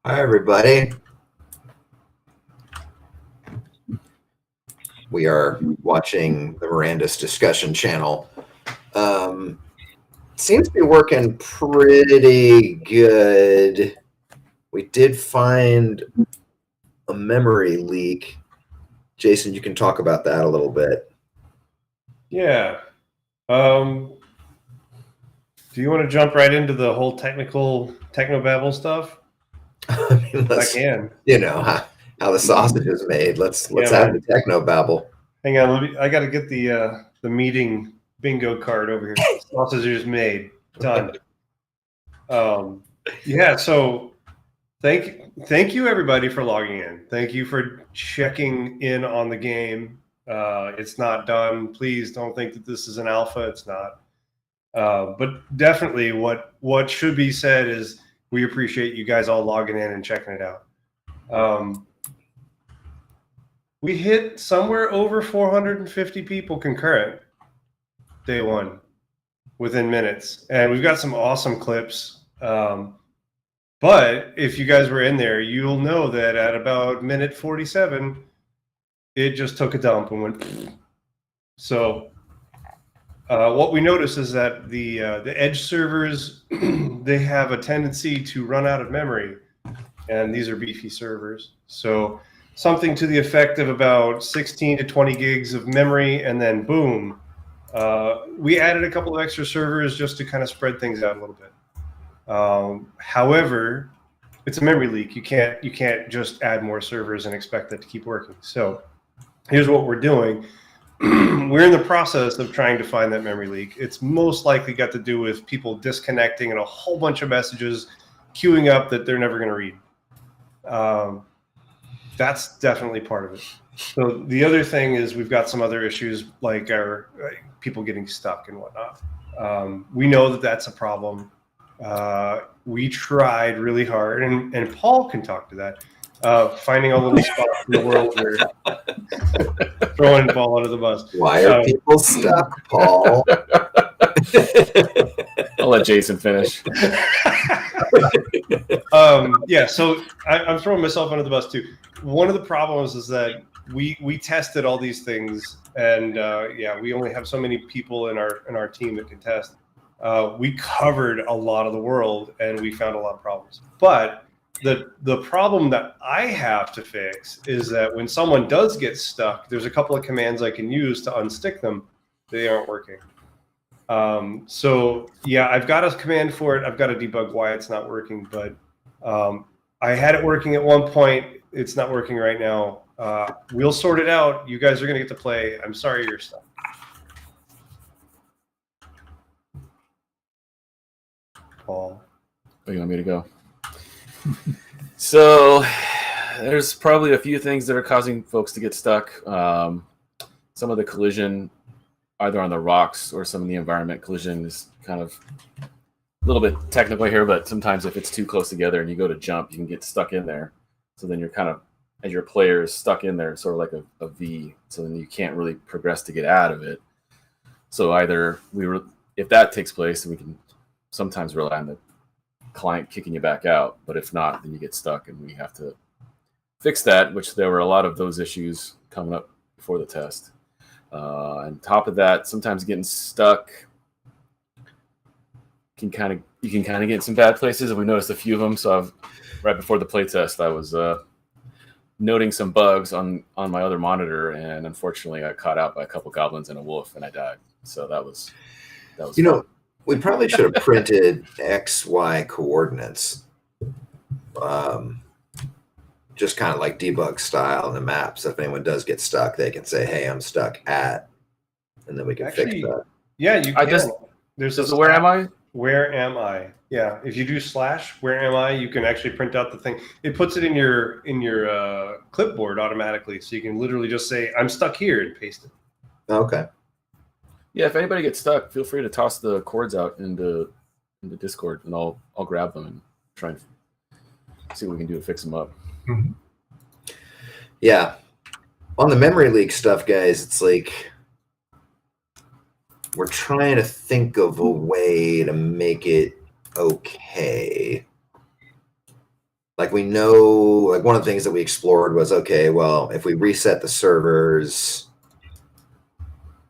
Hi, everybody. We are watching the Mirandus discussion channel. Seems to be working pretty good. We did find a memory leak. Jason, you can talk about that a little bit. Yeah. Do you want to jump right into the whole technobabble stuff? I mean, I can. You know how the sausage is made. Let's have the techno babble. Hang on, I got to get the meeting bingo card over here. Sausage is made. Done. Yeah. So thank you everybody for logging in. Thank you for checking in on the game. It's not done. Please don't think that this is an alpha. It's not. But definitely what should be said is we appreciate you guys all logging in and checking it out. We hit somewhere over 450 people concurrent day one within minutes. And we've got some awesome clips. But if you guys were in there, you'll know that at about minute 47, it just took a dump and went. So what we notice is that the edge servers, they have a tendency to run out of memory, and these are beefy servers. So something to the effect of about 16 to 20 gigs of memory, and then boom, we added a couple of extra servers just to kind of spread things out a little bit. However, it's a memory leak. You can't just add more servers and expect that to keep working. So here's what we're doing. We're in the process of trying to find that memory leak. It's most likely got to do with people disconnecting and a whole bunch of messages queuing up that they're never going to read. That's definitely part of it. So the other thing is we've got some other issues like our people getting stuck and whatnot. We know that that's a problem. We tried really hard, and Paul can talk to that. Finding a little spot in the world where throwing Paul under the bus. Why are people stuck, Paul? I'll let Jason finish. Yeah, so I'm throwing myself under the bus too. One of the problems is that we tested all these things, and yeah, we only have so many people in our team that can test. We covered a lot of the world, and we found a lot of problems. But the problem that I have to fix is that when someone does get stuck, there's a couple of commands I can use to unstick them. They aren't working. So yeah, I've got a command for it. I've got to debug why it's not working, but I had it working at one point. It's not working right now. We'll sort it out. You guys are going to get to play. I'm sorry you're stuck. Paul. Oh, you want me to go? So there's probably a few things that are causing folks to get stuck. Some of the collision, either on the rocks or some of the environment collision, is kind of a little bit technical here, but sometimes if it's too close together and you go to jump, you can get stuck in there. So then you're kind of, as your player is stuck in there, sort of like a V. So then you can't really progress to get out of it. So either if that takes place, then we can sometimes rely on the client kicking you back out, but if not, then you get stuck, and we have to fix that, which there were a lot of those issues coming up before the test. On top of that, sometimes getting stuck you can kind of get in some bad places, and we noticed a few of them. So right before the playtest, I was noting some bugs on my other monitor, and unfortunately I got caught out by a couple goblins and a wolf, and I died. So that was you know, we probably should have printed XY coordinates, just kind of like debug style in the map. So if anyone does get stuck, they can say, "Hey, I'm stuck at," and then we can fix that. Yeah, you can. There's a where am I? Where am I? Yeah, if you do / where am I, you can actually print out the thing. It puts it in your clipboard automatically, so you can literally just say, "I'm stuck here," and paste it. Okay. Yeah, if anybody gets stuck, feel free to toss the cords out into Discord, and I'll grab them and try and see what we can do to fix them up. Mm-hmm. Yeah. On the memory leak stuff, guys, it's like we're trying to think of a way to make it okay. like we know, like one of the things that we explored was, okay, well, if we reset the servers,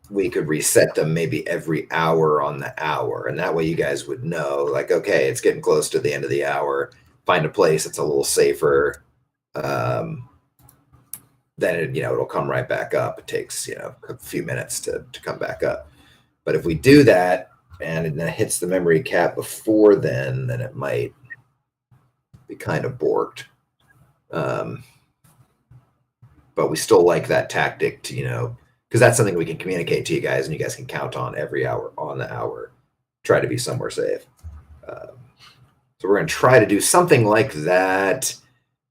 we could reset them maybe every hour on the hour, and that way you guys would know, like, okay, it's getting close to the end of the hour. Find a place that's a little safer. Then it'll come right back up. It takes a few minutes to come back up. But if we do that and it hits the memory cap before then it might be kind of borked. But we still like that tactic to because that's something we can communicate to you guys, and you guys can count on every hour on the hour. Try to be somewhere safe. So we're going to try to do something like that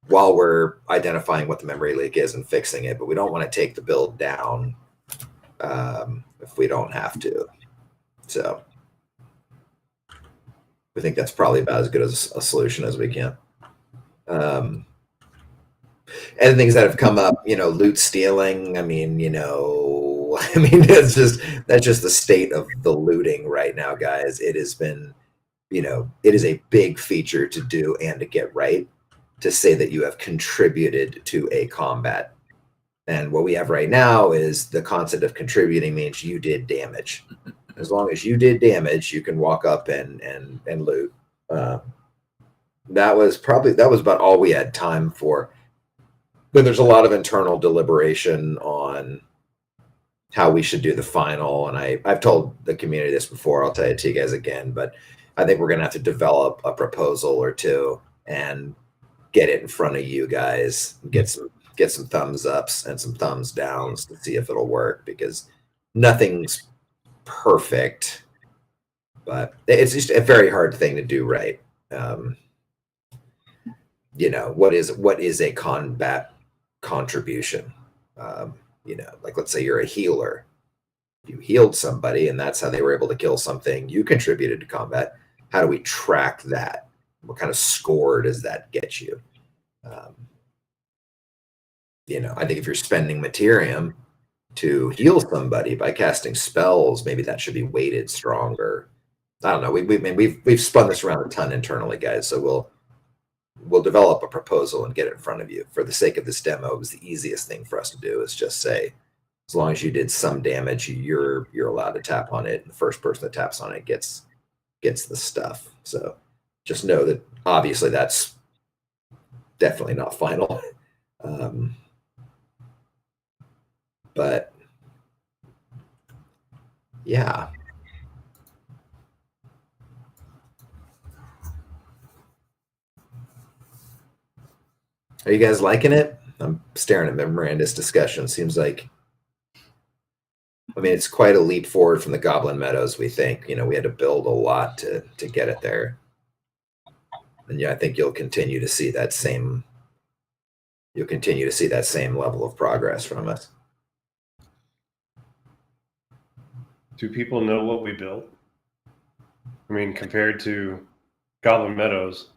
while we're identifying what the memory leak is and fixing it, but we don't want to take the build down if we don't have to. So we think that's probably about as good as a solution as we can. And things that have come up, loot stealing. That's just the state of the looting right now, guys. It has been, it is a big feature to do and to get right, to say that you have contributed to a combat. And what we have right now is the concept of contributing means you did damage. As long as you did damage, you can walk up and loot. That was about all we had time for. But there's a lot of internal deliberation on how we should do the final. And I've told the community this before. I'll tell it to you guys again. But I think we're going to have to develop a proposal or two and get it in front of you guys. Get some thumbs ups and some thumbs downs to see if it'll work, because nothing's perfect. But it's just a very hard thing to do right. What is a combat contribution? Like let's say you're a healer. You healed somebody and that's how they were able to kill something. You contributed to combat. How do we track that? What kind of score does that get you? I think if you're spending materium to heal somebody by casting spells, maybe that should be weighted stronger. I don't know. We've spun this around a ton internally, guys. So we'll develop a proposal and get it in front of you. For the sake of this demo, it was the easiest thing for us to do is just say, as long as you did some damage, you're allowed to tap on it. And the first person that taps on it gets the stuff. So just know that obviously that's definitely not final. But yeah. Are you guys liking it? I'm staring at Mirandus discussion. Seems like, it's quite a leap forward from the Goblin Meadows, we think. We had to build a lot to get it there. And I think you'll continue to see that same level of progress from us. Do people know what we built? Compared to Goblin Meadows,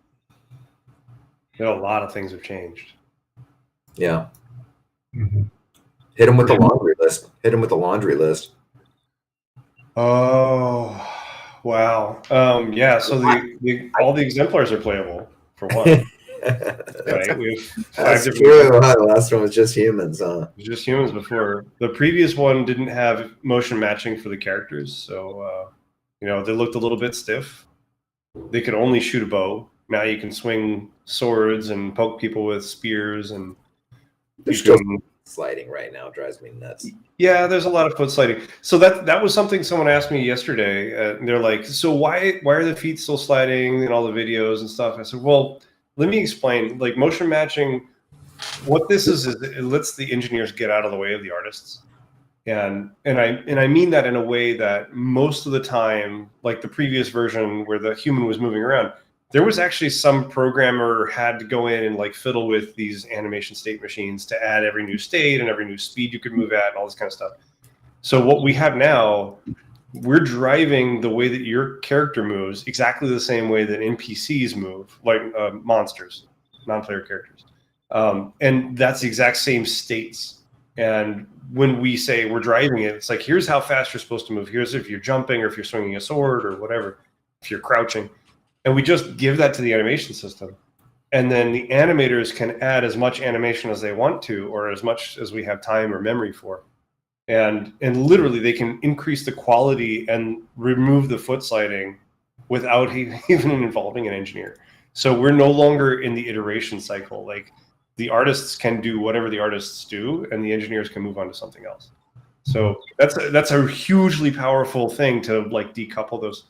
a lot of things have changed. Yeah. Mm-hmm. Hit them with the laundry list. Oh, wow. Yeah. So all the exemplars are playable for one. Right? We have 5 That's different. True. The last one was just humans, huh? Just humans before. The previous one didn't have motion matching for the characters, so they looked a little bit stiff. They could only shoot a bow. Now you can swing swords and poke people with spears, and they're still sliding right now. It drives me nuts. Yeah, there's a lot of foot sliding. So that was something someone asked me yesterday. And they're like, so why are the feet still sliding in all the videos and stuff? I said, well, let me explain. Like motion matching, what this is it lets the engineers get out of the way of the artists. And I mean that in a way that most of the time, like the previous version where the human was moving around, there was actually some programmer had to go in and like fiddle with these animation state machines to add every new state and every new speed you could move at and all this kind of stuff. So what we have now, we're driving the way that your character moves exactly the same way that NPCs move, like monsters, non-player characters. And that's the exact same states. And when we say we're driving it, it's like, here's how fast you're supposed to move. Here's if you're jumping or if you're swinging a sword or whatever, if you're crouching. And we just give that to the animation system. and then the animators can add as much animation as they want to, or as much as we have time or memory for. And literally they can increase the quality and remove the foot sliding without even involving an engineer. So we're no longer in the iteration cycle. Like, the artists can do whatever the artists do, and the engineers can move on to something else. So that's a hugely powerful thing to like decouple those.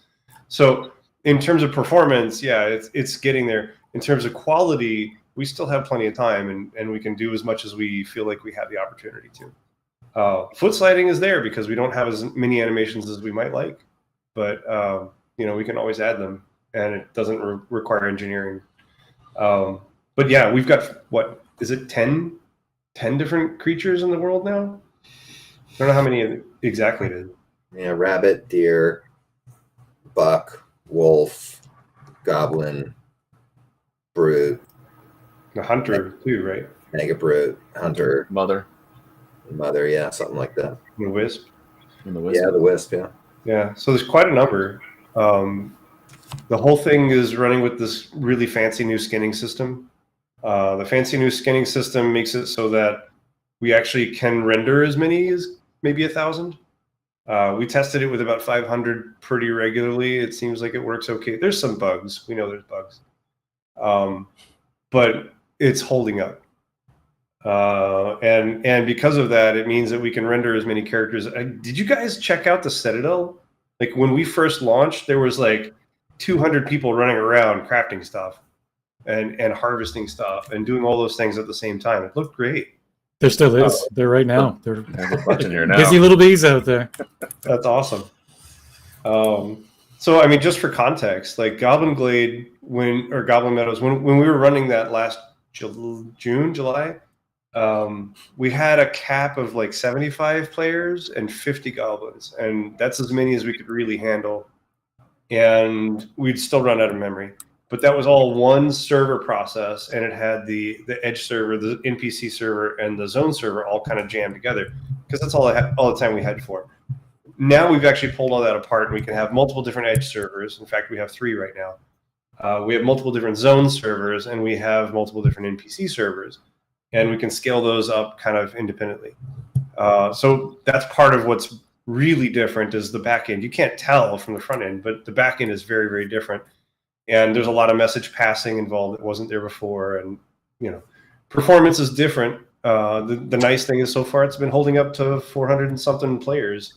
So in terms of performance, yeah, it's getting there. In terms of quality, we still have plenty of time, and we can do as much as we feel like we have the opportunity to. Foot sliding is there because we don't have as many animations as we might like, but we can always add them, and it doesn't require engineering. But yeah, we've got, what is it, 10 different creatures in the world now? I don't know how many exactly it is. Yeah, rabbit, deer, buck, wolf, goblin, brute. The hunter too, right? Mega brute, hunter, Mother. yeah, something like that. And the wisp. And the wisp. Yeah, the wisp, yeah. Yeah, so there's quite a number. The whole thing is running with this really fancy new skinning system. The fancy new skinning system makes it so that we actually can render as many as maybe 1,000. We tested it with about 500 pretty regularly. It seems like it works okay. There's some bugs. We know there's bugs. But it's holding up. And because of that, it means that we can render as many characters. Did you guys check out the Citadel? Like, when we first launched, there was like 200 people running around crafting stuff and harvesting stuff and doing all those things at the same time. It looked great. There still is. They're right now. They're There's a bunch in here now. busy little bees out there. That's awesome. So, I mean, just for context, like Goblin Glade, Goblin Meadows, when we were running that last July, we had a cap of like 75 players and 50 goblins, and that's as many as we could really handle. And we'd still run out of memory. But that was all one server process, and it had the edge server, the NPC server, and the zone server all kind of jammed together, because that's all the time we had for. Now we've actually pulled all that apart, and we can have multiple different edge servers. In fact, we have 3 right now. We have multiple different zone servers, and we have multiple different NPC servers, and we can scale those up kind of independently. So that's part of what's really different is the back end. You can't tell from the front end, but the back end is very, very different. And there's a lot of message passing involved that wasn't there before. And, performance is different. The nice thing is so far it's been holding up to 400 and something players.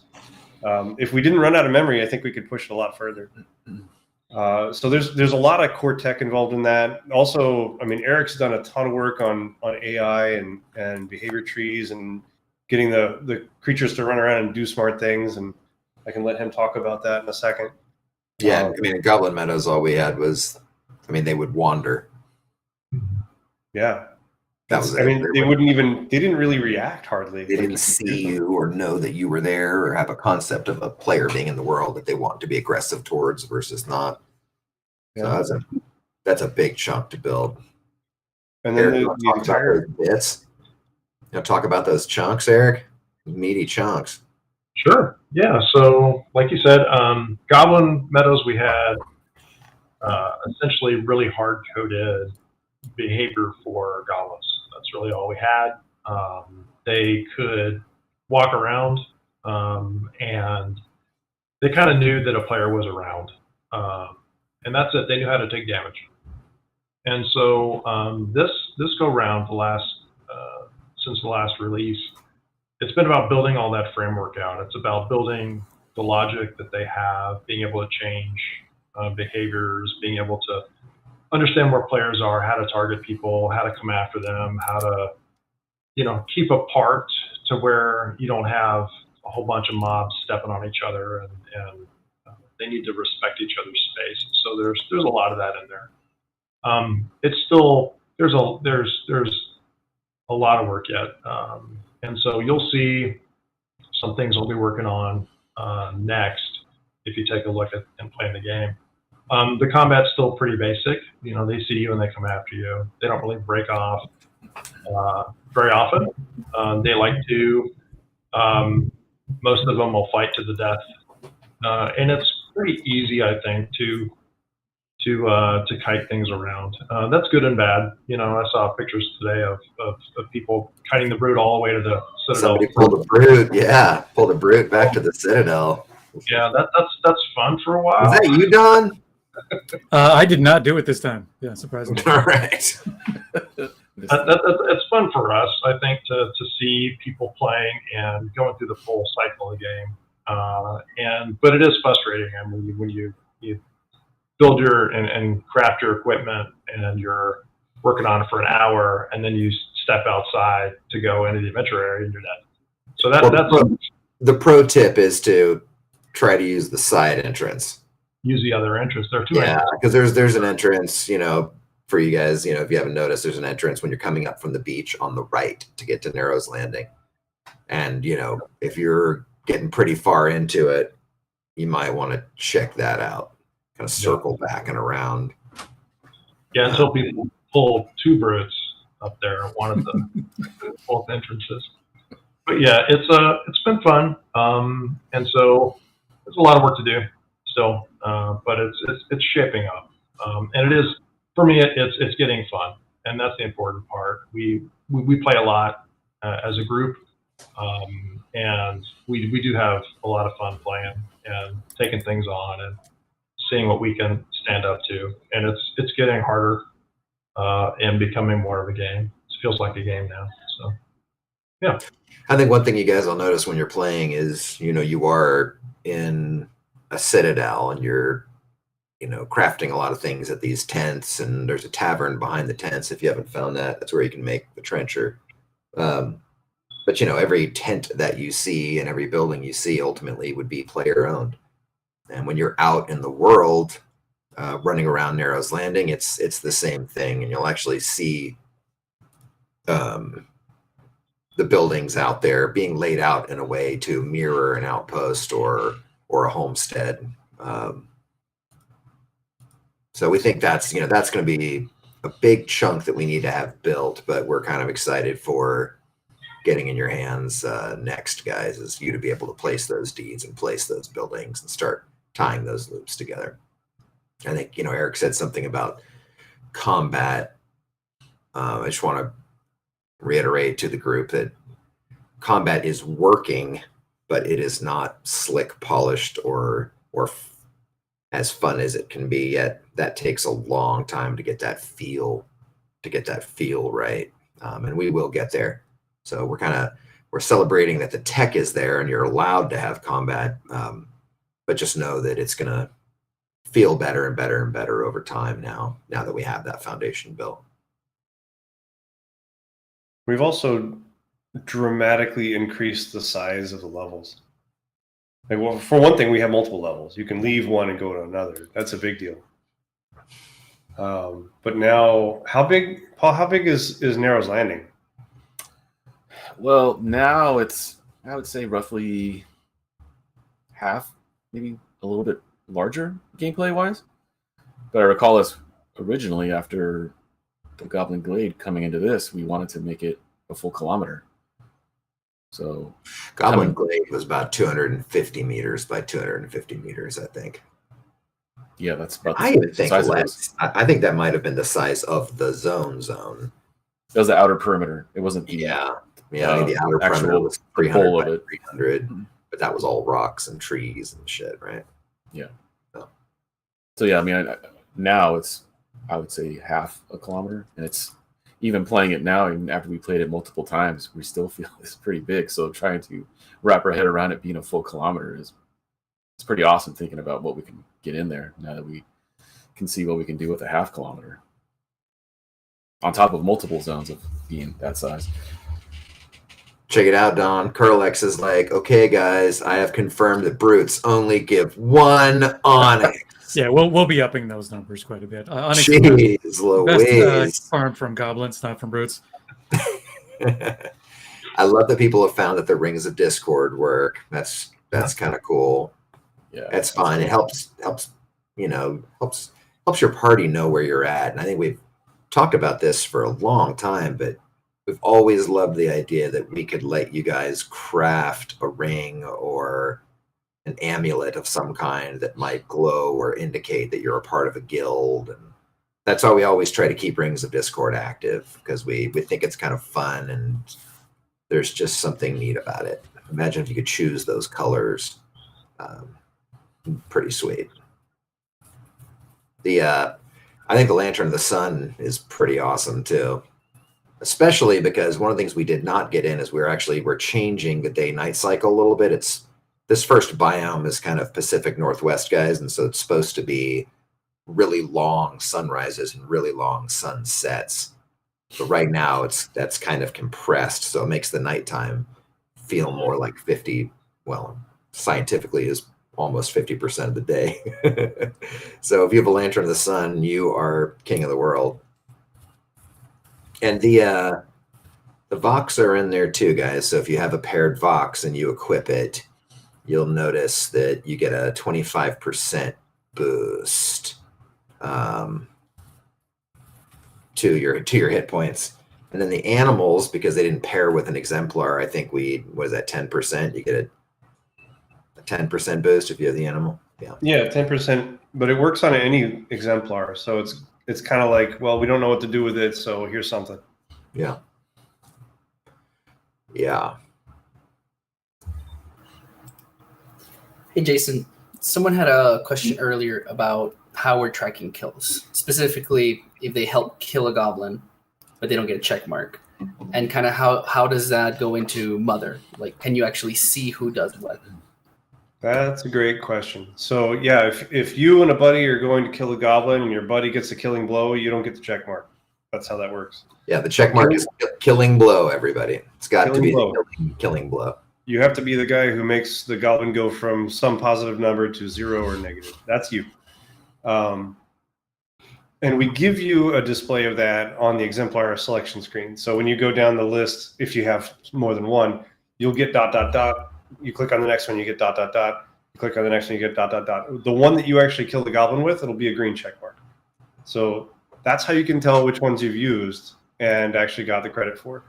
If we didn't run out of memory, I think we could push it a lot further. So there's a lot of core tech involved in that. Also, I mean, Eric's done a ton of work on AI and behavior trees and getting the creatures to run around and do smart things. And I can let him talk about that in a second. Yeah, I mean, in Goblin Meadows, all we had was, they would wander. Yeah. That was it. I mean, they didn't really react hardly. They didn't see you or know that you were there or have a concept of a player being in the world that they want to be aggressive towards versus not. Yeah. So that's a big chunk to build. And then Eric, the entire bits. Talk about those chunks, Eric. Meaty chunks. Sure. Yeah. So, like you said, Goblin Meadows, we had essentially really hard-coded behavior for goblins. That's really all we had. They could walk around, and they kind of knew that a player was around, and that's it. They knew how to take damage. And so this go round, since the last release, it's been about building all that framework out. It's about building the logic that they have, being able to change behaviors, being able to understand where players are, how to target people, how to come after them, how to, keep apart to where you don't have a whole bunch of mobs stepping on each other, and they need to respect each other's space. So there's a lot of that in there. It's still there's a lot of work yet, and so you'll see some things we'll be working on next if you take a look at and play the game. The combat's still pretty basic. They see you and they come after you. They don't really break off very often. They like to. Most of them will fight to the death, and it's pretty easy, I think, to to kite things around. That's good and bad. You know, I saw pictures today of people kiting the brood all the way to the Citadel. Somebody pulled a brute. Yeah, pulled a brute back to the Citadel. Yeah, that's fun for a while. Was that you, Don? I did not do it this time. Yeah, surprisingly. All right. It's fun for us, I think, to see people playing and going through the full cycle of the game. But it is frustrating. I mean, when you build and craft your equipment and you're working on it for an hour, and then you step outside to go into the adventure area and you're dead. So that's the pro tip is to try to use the side entrance. Use the other entrance. There are two Yeah, entrances. because there's an entrance, you know, for you guys, you know, if you haven't noticed, there's an entrance when you're coming up from the beach on the right to get to Narrow's Landing. And, you know, if you're getting pretty far into it, you might want to check that out. Kind of circle back and around. Yeah, until people pull two brutes up there, one of the both entrances. But yeah, it's been fun. And so there's a lot of work to do still, but it's shaping up. And it is, for me, it's getting fun, and that's the important part. We play a lot as a group, and we do have a lot of fun playing and taking things on and seeing what we can stand up to. And it's getting harder and becoming more of a game. It feels like a game now. So yeah. I think one thing you guys will notice when you're playing is, you know, you are in a citadel and you're, you know, crafting a lot of things at these tents, and there's a tavern behind the tents. If you haven't found that, that's where you can make the trencher. But, you know, every tent that you see and every building you see ultimately would be player owned. And when you're out in the world, running around Narrow's Landing, it's the same thing. And you'll actually see the buildings out there being laid out in a way to mirror an outpost or a homestead. So we think that's going to be a big chunk that we need to have built, but we're kind of excited for getting in your hands next, guys, is you to be able to place those deeds and place those buildings and start tying those loops together. I think, you know, Eric said something about combat. I just want to reiterate to the group that combat is working, but it is not slick, polished, or as fun as it can be yet. That takes a long time to get that feel right, and we will get there. So we're celebrating that the tech is there and you're allowed to have combat, but just know that it's gonna feel better and better and better over time now that we have that foundation built. We've also dramatically increased the size of the levels. Like, well, for one thing, we have multiple levels. You can leave one and go to another. That's a big deal. But now, how big, Paul? How big is Narrow's Landing? Well, now it's, I would say, roughly half, maybe a little bit larger gameplay-wise. But I recall us originally, after the Goblin Glade coming into this, we wanted to make it a full kilometer. So Goblin Glade was about 250 meters by 250 meters, I think. Yeah, that's about I even think size less. I think that might have been the size of the zone. That was the outer perimeter. It wasn't the Yeah, I think the outer actual perimeter was whole 300 of by it. 300, but that was all rocks and trees and shit, right? Yeah. So yeah, I mean, now it's, I would say, half a kilometer, and it's even playing it now, even after we played it multiple times, we still feel it's pretty big. So trying to wrap our head around it being a full kilometer it's pretty awesome, thinking about what we can get in there now that we can see what we can do with a half kilometer on top of multiple zones of being that size. Check it out, Don. Curlex is like, okay, guys, I have confirmed that brutes only give one onyx. Yeah, we'll be upping those numbers quite a bit. Onyx Jeez is Louise. best farm from goblins, not from brutes. I love that people have found that the rings of Discord work. That's kind of cool. Yeah, That's fun. It helps your party know where you're at. And I think we've talked about this for a long time, but we've always loved the idea that we could let you guys craft a ring or an amulet of some kind that might glow or indicate that you're a part of a guild. And that's why we always try to keep Rings of Discord active, because we think it's kind of fun and there's just something neat about it. Imagine if you could choose those colors. Pretty sweet. I think the Lantern of the Sun is pretty awesome too, especially because one of the things we did not get in is we're changing the day-night cycle a little bit. This first biome is kind of Pacific Northwest, guys, and so it's supposed to be really long sunrises and really long sunsets. But right now that's kind of compressed, so it makes the nighttime feel more like 50, well, scientifically is almost 50% of the day. So if you have a Lantern of the Sun, you are king of the world. And the Vox are in there too, guys. So if you have a paired Vox and you equip it, you'll notice that you get a 25% boost to your hit points. And then the animals, because they didn't pair with an Exemplar, I think was that 10%? You get a 10% boost if you have the animal. Yeah, 10%, but it works on any Exemplar. So it's kind of like, well, we don't know what to do with it, so here's something. Yeah. Hey, Jason, someone had a question earlier about how we're tracking kills, specifically if they help kill a goblin, but they don't get a check mark. And kind of how does that go into Mother? Like, can you actually see who does what? That's a great question. So yeah, if you and a buddy are going to kill a goblin and your buddy gets a killing blow, you don't get the check mark. That's how that works. Yeah, the check mark is killing blow, everybody. It's got to be the killing blow. You have to be the guy who makes the goblin go from some positive number to 0 or negative. That's you. And we give you a display of that on the Exemplar selection screen. So when you go down the list, if you have more than one, you'll get ... You click on the next one, you get ... You click on the next one, you get ... The one that you actually kill the goblin with, it'll be a green check mark. So that's how you can tell which ones you've used and actually got the credit for.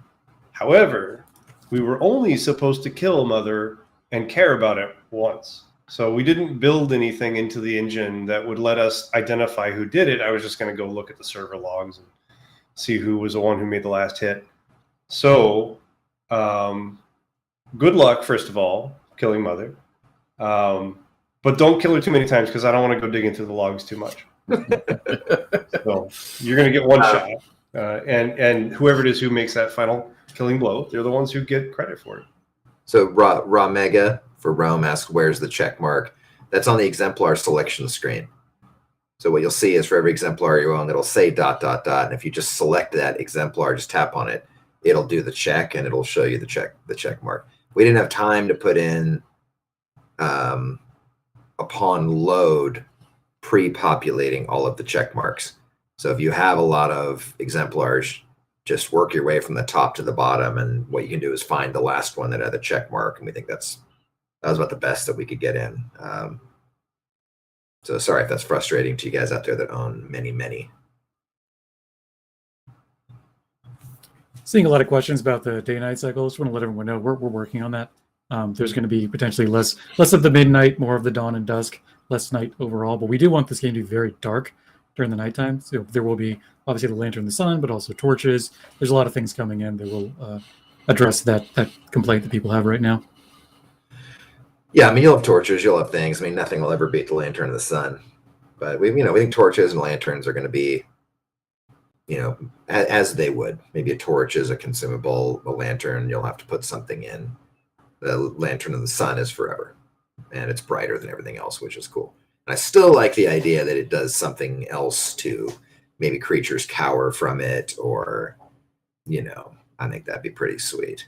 However, we were only supposed to kill Mother and care about it once. So we didn't build anything into the engine that would let us identify who did it. I was just going to go look at the server logs and see who was the one who made the last hit. So good luck, first of all, killing Mother. But don't kill her too many times because I don't want to go digging through the logs too much. So you're going to get one shot. And whoever it is who makes that final killing blow, they're the ones who get credit for it. So Raw Mega for Rome asks, where's the check mark? That's on the Exemplar selection screen. So what you'll see is for every Exemplar you own, it'll say ... And if you just select that Exemplar, just tap on it, it'll do the check and it'll show you the check mark. We didn't have time to put in upon load pre-populating all of the check marks. So if you have a lot of Exemplars, just work your way from the top to the bottom, and what you can do is find the last one that had a check mark, and we think that was about the best that we could get in. So sorry if that's frustrating to you guys out there that own many. Seeing a lot of questions about the day-night cycle. I just want to let everyone know we're working on that. There's going to be potentially less of the midnight, more of the dawn and dusk, less night overall. But we do want this game to be very dark during the nighttime. So there will be obviously the Lantern of the Sun, but also torches. There's a lot of things coming in that will address that complaint that people have right now. Yeah, I mean, you'll have torches, you'll have things. I mean, nothing will ever beat the Lantern of the Sun. But we think torches and lanterns are going to be, as they would. Maybe a torch is a consumable, a lantern, you'll have to put something in. The Lantern of the Sun is forever, and it's brighter than everything else, which is cool. And I still like the idea that it does something else to maybe creatures cower from it, or, I think that'd be pretty sweet.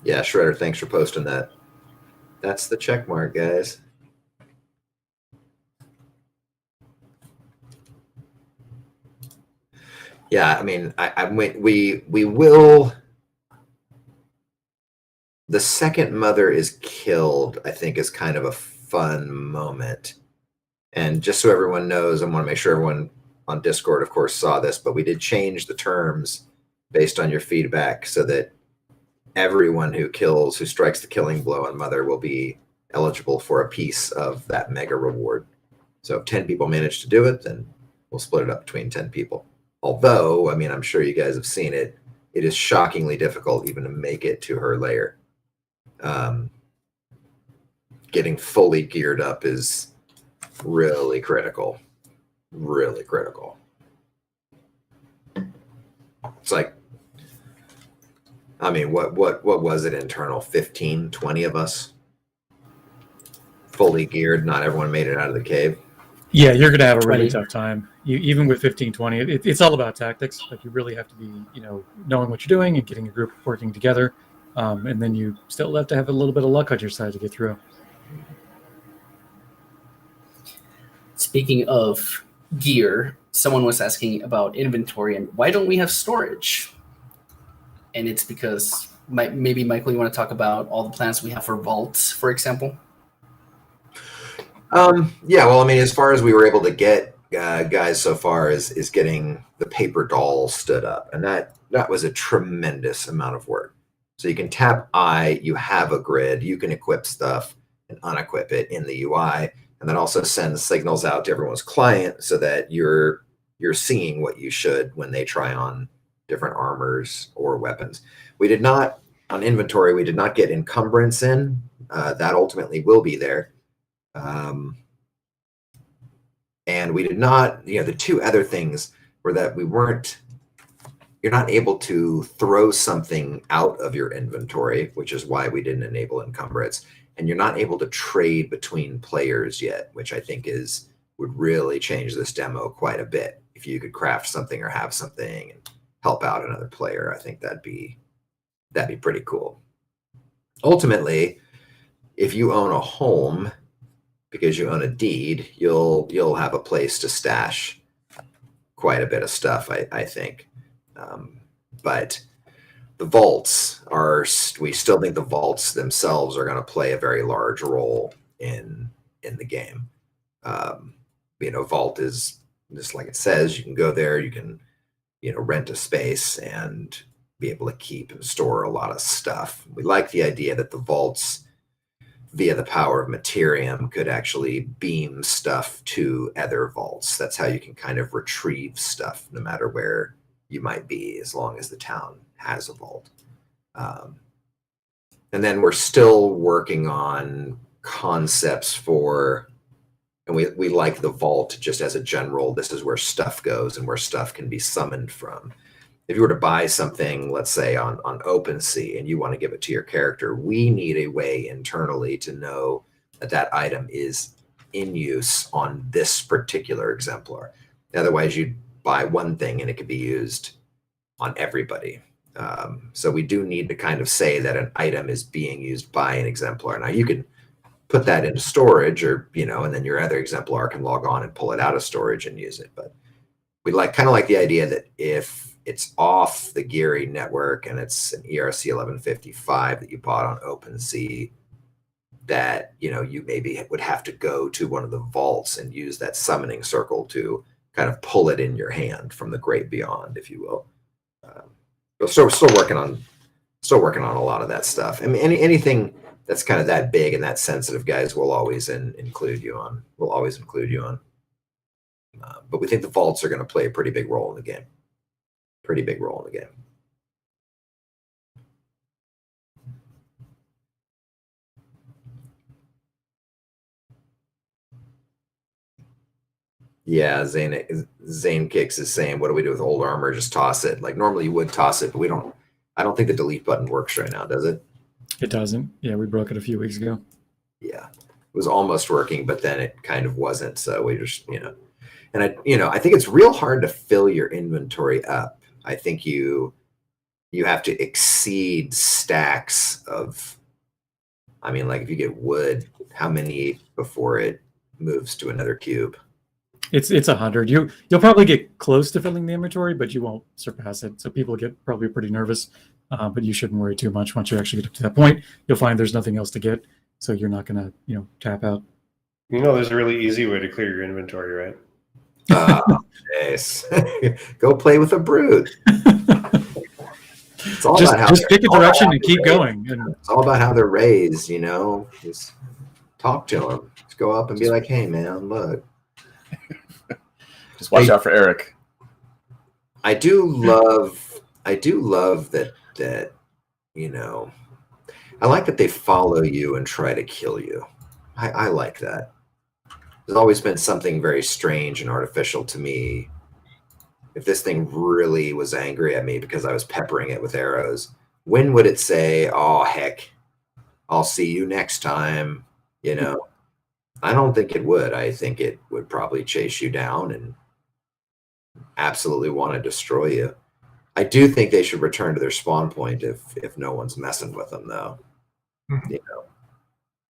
Yeah, Shredder, thanks for posting that. That's the check mark, guys. Yeah, I mean, we will. The second Mother is killed, I think, is kind of a fun moment. And just so everyone knows, I want to make sure everyone on Discord, of course, saw this, but we did change the terms based on your feedback, so that everyone who strikes the killing blow on Mother will be eligible for a piece of that mega reward. So if 10 people manage to do it, then we'll split it up between 10 people. Although, I mean, I'm sure you guys have seen it. It is shockingly difficult even to make it to her lair. Getting fully geared up is really critical. Really critical. It's like, I mean, what was it internal? 15, 20 of us fully geared. Not everyone made it out of the cave. Yeah, you're going to have a really 20. tough time. Even with 15, 20, it's all about tactics. Like, you really have to be, knowing what you're doing and getting a group working together. And then you still have to have a little bit of luck on your side to get through. Speaking of gear, someone was asking about inventory and why don't we have storage? And it's because maybe, Michael, you want to talk about all the plans we have for vaults, for example? Yeah, well, I mean, as far as we were able to get guys so far is getting the paper doll stood up, and that was a tremendous amount of work. So you can tap I, you have a grid, you can equip stuff and unequip it in the UI, and then also send signals out to everyone's client so that you're seeing what you should when they try on different armors or weapons. We did not, on inventory, we did not get encumbrance in. That ultimately will be there. And we did not, the two other things were that you're not able to throw something out of your inventory, which is why we didn't enable encumbrance. And you're not able to trade between players yet, which I think would really change this demo quite a bit. If you could craft something or have something and help out another player, I think that'd be pretty cool. Ultimately, if you own a home, because you own a deed, you'll have a place to stash quite a bit of stuff, I think. But the vaults we still think the vaults themselves are going to play a very large role in the game. Vault is just like it says, you can go there, you can, rent a space and be able to keep and store a lot of stuff. We like the idea that the vaults, via the power of MTRM, could actually beam stuff to other vaults. That's how you can kind of retrieve stuff no matter where you might be, as long as the town has a vault. And then we're still working on concepts for, and we like the vault just as a general, this is where stuff goes and where stuff can be summoned from. If you were to buy something, let's say on OpenSea, and you want to give it to your character, we need a way internally to know that item is in use on this particular exemplar. Otherwise, you'd buy one thing and it could be used on everybody. So we do need to kind of say that an item is being used by an exemplar. Now, you can put that into storage, or and then your other exemplar can log on and pull it out of storage and use it. But we kind of like the idea that if it's off the Geary network and it's an ERC 1155 that you bought on OpenSea, that you maybe would have to go to one of the vaults and use that summoning circle to kind of pull it in your hand from the great beyond, if you will. So we're still working on a lot of that stuff. I mean, anything that's kind of that big and that sensitive, guys, we'll always include you on. But we think the vaults are going to play a pretty big role in the game. Yeah, Zane Kicks is saying, what do we do with old armor? Just toss it. Like, normally you would toss it, but I don't think the delete button works right now, does it? It doesn't. Yeah, we broke it a few weeks ago. Yeah, it was almost working, but then it kind of wasn't. So we just, and I think it's real hard to fill your inventory up. I think you have to exceed stacks of, like if you get wood, how many before it moves to another cube? It's 100. You'll probably get close to filling the inventory, but you won't surpass it. So people get probably pretty nervous, but you shouldn't worry too much. Once you actually get up to that point, you'll find there's nothing else to get. So you're not going to, tap out. There's a really easy way to clear your inventory, right? Nice. Go play with a brute. It's all just about how just pick a it's all about direction how and they're keep raised. going. And It's all about how they're raised, you know. Just talk to them. Just go up and be like, "Hey, man, look." Just watch Hey, out for Eric. I do love that you know. I like that they follow you and try to kill you. I like that. There's always been something very strange and artificial to me. If this thing really was angry at me because I was peppering it with arrows, when would it say, "Oh heck, I'll see you next time"? You know, I don't think it would. I think it would probably chase you down and absolutely want to destroy you. I do think they should return to their spawn point if no one's messing with them, though. You know,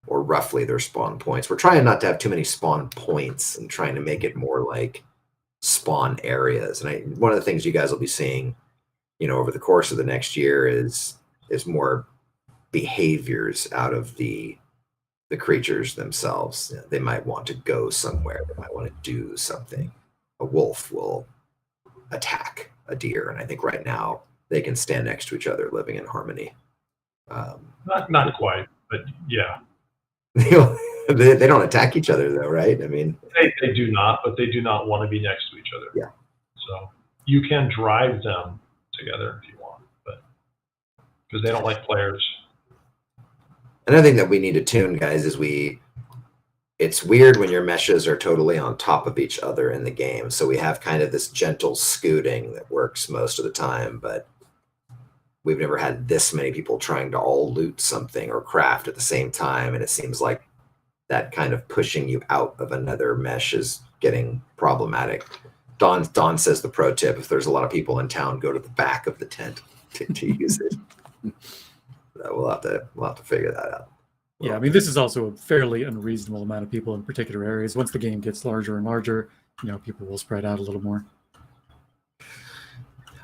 or roughly their spawn points. We're trying not to have too many spawn points and trying to make it more like spawn areas. And one of the things you guys will be seeing, you know, over the course of the next year is more behaviors out of the creatures themselves. You know, they might want to go somewhere. They might want to do something. A wolf will attack a deer, and I think right now they can stand next to each other, living in harmony. Not quite, but yeah. They don't attack each other, though, right? I mean, They do not, but they do not want to be next to each other. Yeah. So you can drive them together if you want, but because they don't like players. another thing that we need to tune, guys, is it's weird when your meshes are totally on top of each other in the game. So we have kind of this gentle scooting that works most of the time, but we've never had this many people trying to all loot something or craft at the same time. And it seems like that kind of pushing you out of another mesh is getting problematic. Don says the pro tip: if there's a lot of people in town, go to the back of the tent to use it. We'll have to figure that out. yeah, I mean, this is also a fairly unreasonable amount of people in particular areas. Once the game gets larger and larger, you know, people will spread out a little more.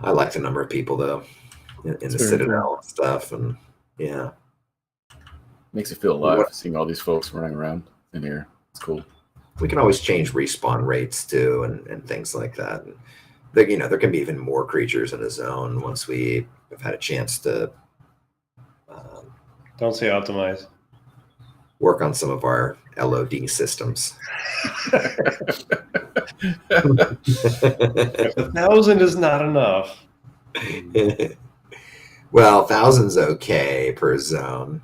I like the number of people, though, in the very Citadel and stuff. And yeah, Makes you feel alive seeing all these folks running around in here. It's cool. we can always change respawn rates too, and things like that. And there, you know, there can be even more creatures in a zone once we have had a chance to Don't say optimize. work on some of our LOD systems. 1,000 is not enough. Well, 1,000's okay per zone.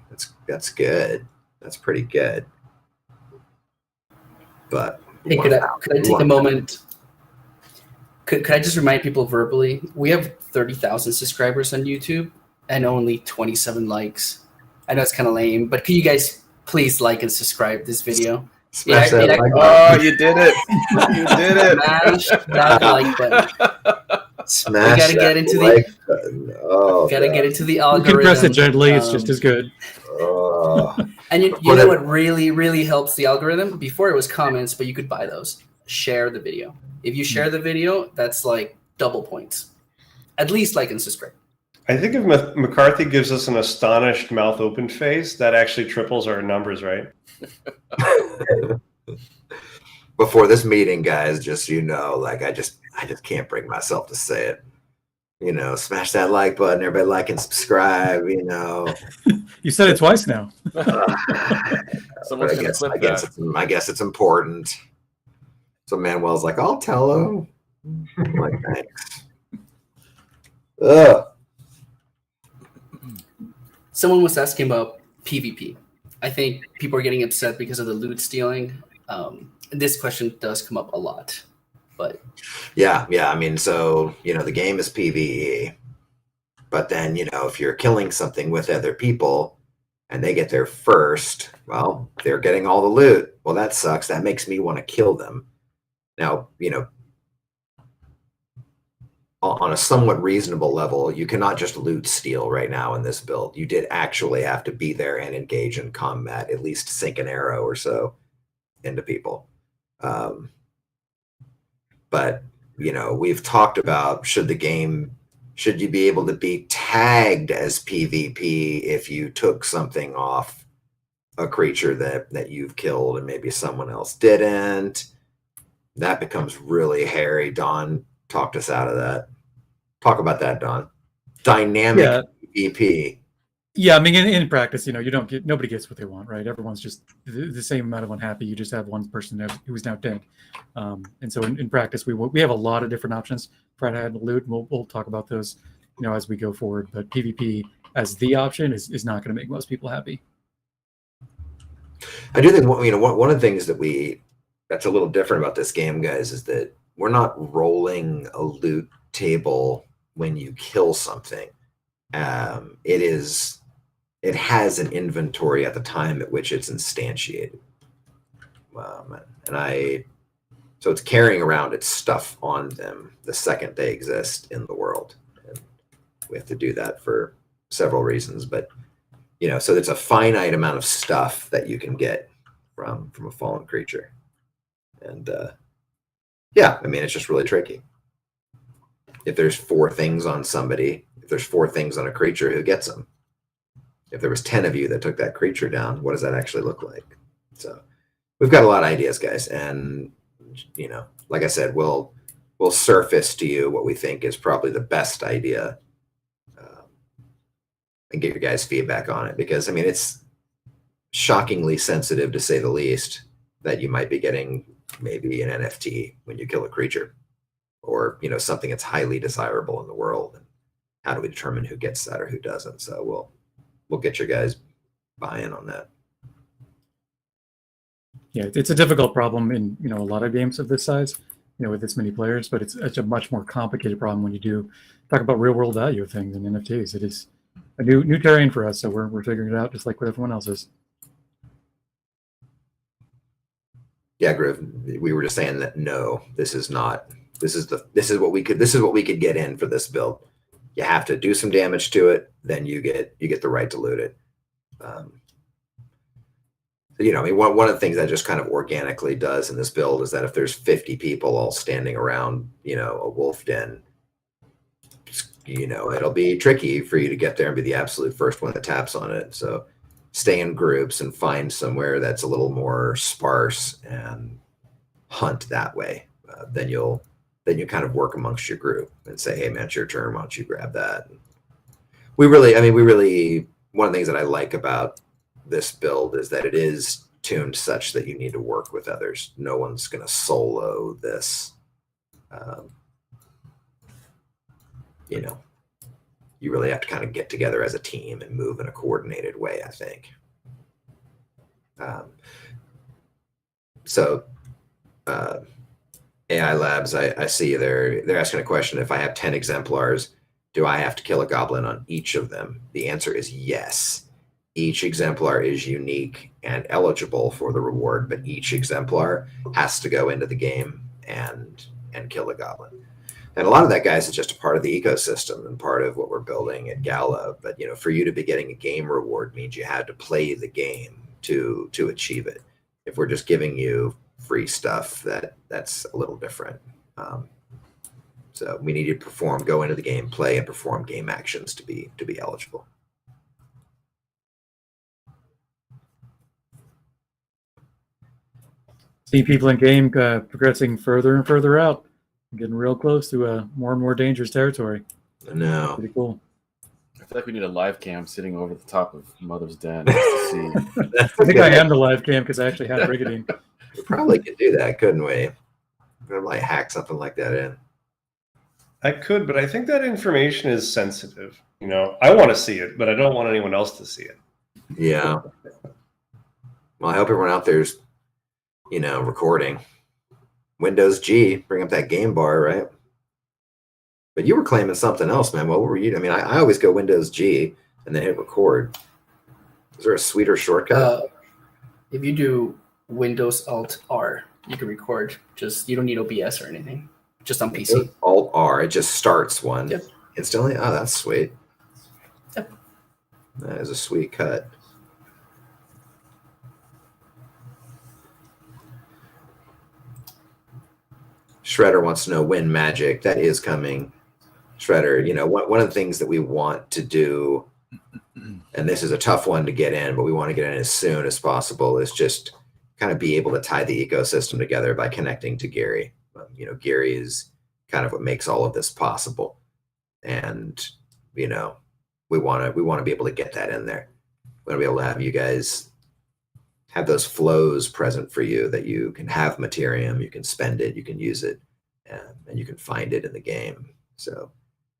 That's good. That's pretty good. But Hey, could I take a moment? Could I just remind people verbally? We have 30,000 subscribers on YouTube and only 27 likes. I know it's kind of lame, but can you guys please like and subscribe this video? Smash that like Oh, you did it! You did it! Smash that like button. Smash We gotta that get into like button. Oh, Gotta God. get into the You algorithm. can press it gently; it's just as good. Oh. And you know what really, really helps the algorithm? Before it was comments, but you could buy those. Share the video. If you share the video, that's like double points. At least like and subscribe. I think if McCarthy gives us an astonished mouth open face, that actually triples our numbers, right? Before this meeting, guys, just so you know, like I just can't bring myself to say it. You know, smash that like button, everybody like and subscribe, you know. You said it twice now. Someone's gonna clip that. I guess it's important. So Manuel's like, I'll tell him. I'm like, thanks. Ugh. Someone was asking about PvP. I think people are getting upset because of the loot stealing. This question does come up a lot, but Yeah. I mean, so, you know, the game is PvE, but then, you know, if you're killing something with other people and they get there first, well, they're getting all the loot. Well, that sucks. That makes me want to kill them. Now, you know, on a somewhat reasonable level, you cannot just loot steal right now in this build. You did actually have to be there and engage in combat, at least sink an arrow or so into people. But, you know, we've talked about should you be able to be tagged as PvP if you took something off a creature that you've killed and maybe someone else didn't. That becomes really hairy. Don talked us out of that. Talk about that, Don. dynamic Yeah. PvP. Yeah, I mean, in practice, you know, nobody gets what they want, right? Everyone's just the same amount of unhappy. You just have one person who's now tank, and so in practice, we have a lot of different options for how to handle loot. And we'll talk about those, you know, as we go forward. But PvP as the option is not going to make most people happy. I do think one of the things that's a little different about this game, guys, is that we're not rolling a loot table when you kill something. It has an inventory at the time at which it's instantiated, so it's carrying around its stuff on them the second they exist in the world, and we have to do that for several reasons. But you know, so it's a finite amount of stuff that you can get from a fallen creature, and yeah, I mean, it's just really tricky. If there's 4 things on somebody, if there's 4 things on a creature, who gets them? If there was 10 of you that took that creature down, what does that actually look like? So we've got a lot of ideas, guys. And, you know, like I said, we'll surface to you what we think is probably the best idea, and get your guys' feedback on it. Because, I mean, it's shockingly sensitive, to say the least, that you might be getting maybe an NFT when you kill a creature, or, you know, something that's highly desirable in the world. And how do we determine who gets that or who doesn't? So we'll get your guys buy-in on that. Yeah, it's a difficult problem in, you know, a lot of games of this size, you know, with this many players, but it's a much more complicated problem when you do talk about real world value of things and NFTs. It is a new terrain for us, so we're figuring it out just like what everyone else is. Yeah, Griff, we were just saying that no, this is what we could get in for this build. You have to do some damage to it, then you get the right to loot it. You know, I mean, one of the things that just kind of organically does in this build is that if there's 50 people all standing around, you know, a wolf den, you know, it'll be tricky for you to get there and be the absolute first one that taps on it. So stay in groups and find somewhere that's a little more sparse and hunt that way. Then you kind of work amongst your group and say, hey man, it's your turn, why don't you grab that? We really, one of the things that I like about this build is that it is tuned such that you need to work with others. No one's going to solo this. You know, you really have to kind of get together as a team and move in a coordinated way, I think. AI Labs, I see they're asking a question. If I have 10 exemplars, do I have to kill a goblin on each of them? The answer is yes. Each exemplar is unique and eligible for the reward, but each exemplar has to go into the game and kill a goblin. And a lot of that, guys, is just a part of the ecosystem and part of what we're building at Gala. But, you know, for you to be getting a game reward means you had to play the game to achieve it. If we're just giving you free stuff, that's a little different. So we need you to go into the game, play, and perform game actions to be eligible. See people in game progressing further and further out, getting real close to more and more dangerous territory. No, Pretty cool. I feel like we need a live cam sitting over the top of Mother's Den just to see. I think I am the live cam because I actually have Brigadine. We probably could do that, couldn't we? We're gonna like hack something like that in. I could, but I think that information is sensitive. You know, I want to see it, but I don't want anyone else to see it. Yeah. Well, I hope everyone out there's, you know, recording. Windows G, bring up that game bar, right? But you were claiming something else, man. What were you? I mean, I always go Windows G and then hit record. Is there a sweeter shortcut? If you do Windows Alt R, you can record. You don't need OBS or anything. Just on PC. Alt R, it just starts one. Yep. Instantly. Oh, that's sweet. Yep. That is a sweet cut. Shredder wants to know when Magic. That is coming. Shredder, you know, one of the things that we want to do, and this is a tough one to get in, but we want to get in as soon as possible, is just kind of be able to tie the ecosystem together by connecting to Gary. You know, Gary is kind of what makes all of this possible. And we want to be able to get that in there. We want to be able to have you guys have those flows present for you, that you can have Materium, you can spend it, you can use it, and you can find it in the game. So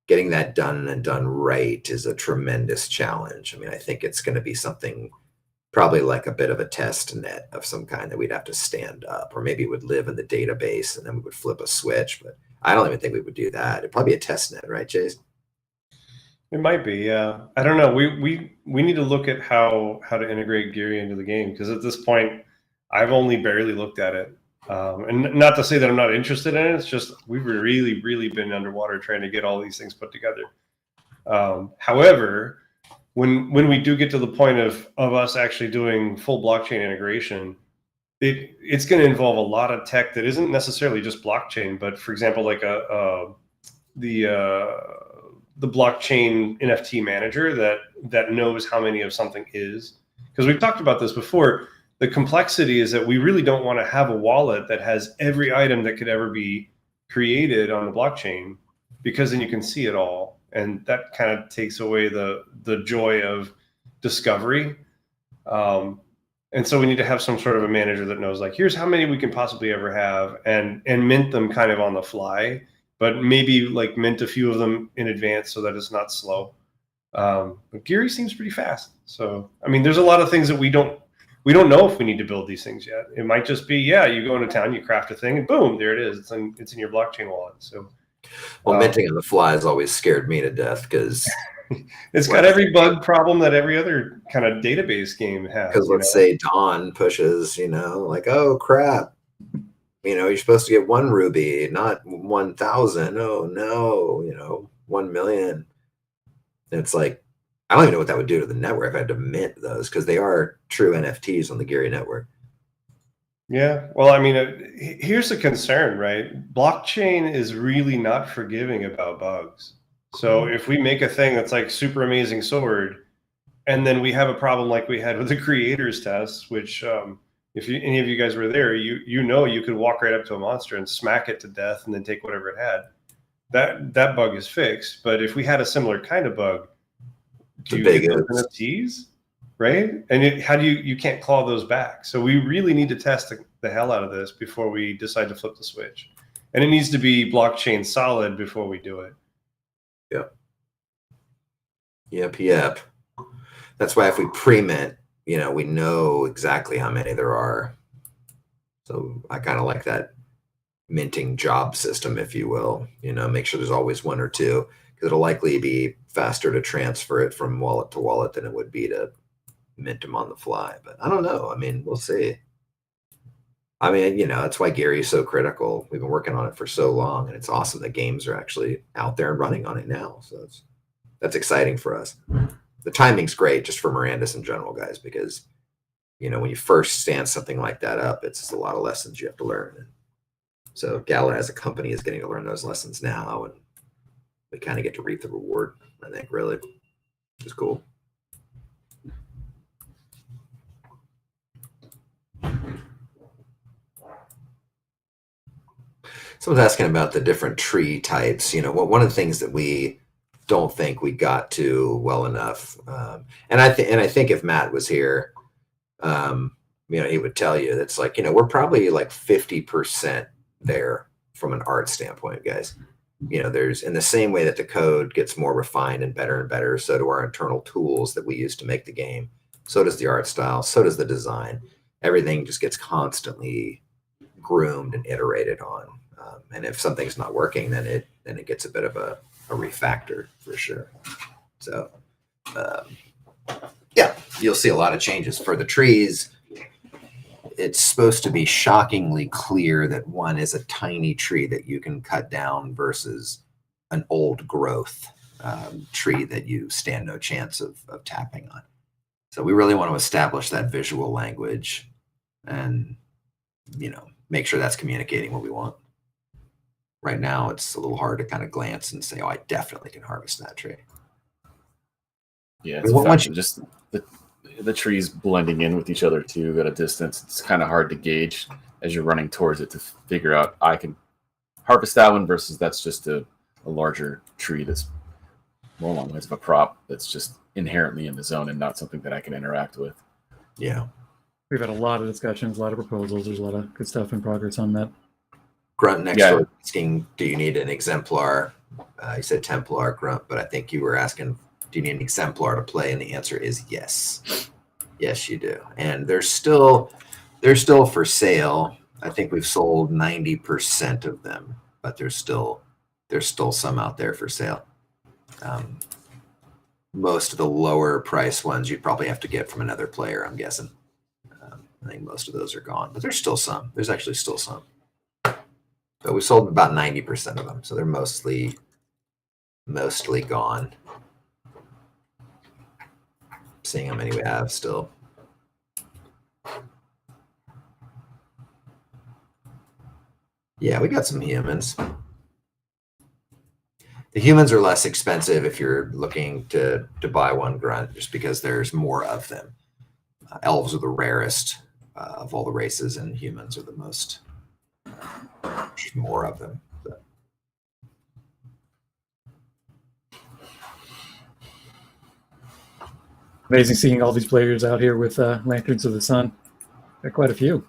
getting that done and done right is a tremendous challenge. I mean, I think it's going to be something probably like a bit of a test net of some kind that we'd have to stand up, or maybe it would live in the database and then we would flip a switch. But I don't even think we would do that. It'd probably be a test net, right, Chase? It might be, yeah. I don't know. We need to look at how to integrate Geary into the game, because at this point, I've only barely looked at it. And not to say that I'm not interested in it. It's just we've really, really been underwater trying to get all these things put together. However, when we do get to the point of us actually doing full blockchain integration, it's going to involve a lot of tech that isn't necessarily just blockchain, but for example, like the blockchain NFT manager that knows how many of something is. Because we've talked about this before. The complexity is that we really don't want to have a wallet that has every item that could ever be created on the blockchain, because then you can see it all. And that kind of takes away the joy of discovery. And so we need to have some sort of a manager that knows, like, here's how many we can possibly ever have, and mint them kind of on the fly, but maybe like mint a few of them in advance so that it's not slow. But Geary seems pretty fast. So, I mean, there's a lot of things that we don't know if we need to build these things yet. It might just be, yeah, you go into town, you craft a thing, and boom, there it is. It's in your blockchain wallet. So, well, minting on the fly has always scared me to death, because it's got every bug problem that every other kind of database game has. Because let's say Dawn pushes, like, oh crap, you're supposed to get 1 ruby, not 1,000. Oh no, 1 million. And it's like, I don't even know what that would do to the network if I had to mint those, because they are true NFTs on the Geary network. Yeah, well, I mean, here's the concern, right? Blockchain is really not forgiving about bugs. So if we make a thing that's like super amazing sword, and then we have a problem like we had with the creators test, which if any of you guys were there, you could walk right up to a monster and smack it to death and then take whatever it had. That bug is fixed. But if we had a similar kind of bug, do you get those NFTs? Right? And you can't claw those back. So we really need to test the hell out of this before we decide to flip the switch. And it needs to be blockchain solid before we do it. Yep. That's why if we pre-mint, we know exactly how many there are. So I kind of like that minting job system, if you will. Make sure there's always 1 or 2, because it'll likely be faster to transfer it from wallet to wallet than it would be to mint them on the fly. But I don't know. I mean, we'll see. I mean, that's why Geary is so critical. We've been working on it for so long, and it's awesome that games are actually out there and running on it now. So that's exciting for us. The timing's great just for Mirandus in general, guys, because, when you first stand something like that up, it's just a lot of lessons you have to learn. And so Gala as a company is getting to learn those lessons now, and we kind of get to reap the reward, I think, really, which is cool. Someone's asking about the different tree types. One of the things that we don't think we got to well enough, and I think if Matt was here, he would tell you that's like, we're probably like 50% there from an art standpoint, guys. There's, in the same way that the code gets more refined and better, so do our internal tools that we use to make the game. So does the art style. So does the design. Everything just gets constantly groomed and iterated on. And if something's not working, then it gets a bit of a refactor for sure. So you'll see a lot of changes for the trees. It's supposed to be shockingly clear that one is a tiny tree that you can cut down versus an old growth tree that you stand no chance of tapping on. So we really want to establish that visual language and, make sure that's communicating what we want. Right now, it's a little hard to kind of glance and say, oh, I definitely can harvest that tree. Yeah, it's just the trees blending in with each other too at a distance. It's kind of hard to gauge as you're running towards it to figure out I can harvest that one versus that's just a larger tree that's more along the lines of a prop that's just inherently in the zone and not something that I can interact with. Yeah. We've had a lot of discussions, a lot of proposals. There's a lot of good stuff in progress on that. Grunt next Yeah. door asking, do you need an exemplar? You said Templar, Grunt, but I think you were asking, do you need an exemplar to play? And the answer is yes. Yes, you do. And they're still for sale. I think we've sold 90% of them, but there's still some out there for sale. Most of the lower price ones you'd probably have to get from another player, I'm guessing. I think most of those are gone, but there's still some. There's actually still some. But we sold about 90% of them, so they're mostly gone. Seeing how many we have still. Yeah, we got some humans. The humans are less expensive if you're looking to buy one grunt, just because there's more of them. Elves are the rarest of all the races, and humans are the most. There's more of them. So. Amazing seeing all these players out here with Lanterns of the Sun. Got quite a few.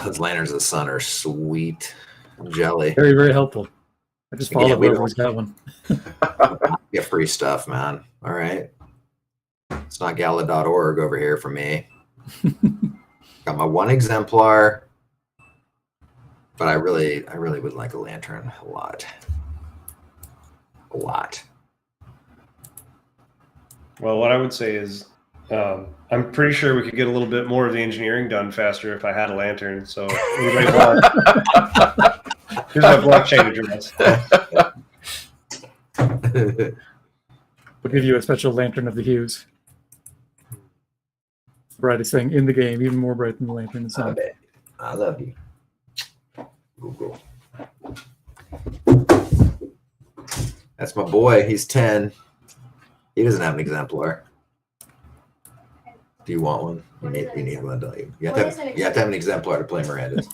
Those Lanterns of the Sun are sweet. Jelly. Very, very helpful. I just followed we whoever's got one. Get free stuff, man. All right. It's not gala.org over here for me. Got my one exemplar. But I really would like a lantern a lot. A lot. Well, what I would say is I'm pretty sure we could get a little bit more of the engineering done faster if I had a lantern. So anybody want? Here's my blockchain address. We'll give you a special Lantern of the Hues. Brightest thing in the game, even more bright than the Lantern of the Sun. I love you. Google. That's my boy. He's 10. He doesn't have an exemplar. Do you want one? You need one, don't you? You have to have an exemplar to play Mirandus.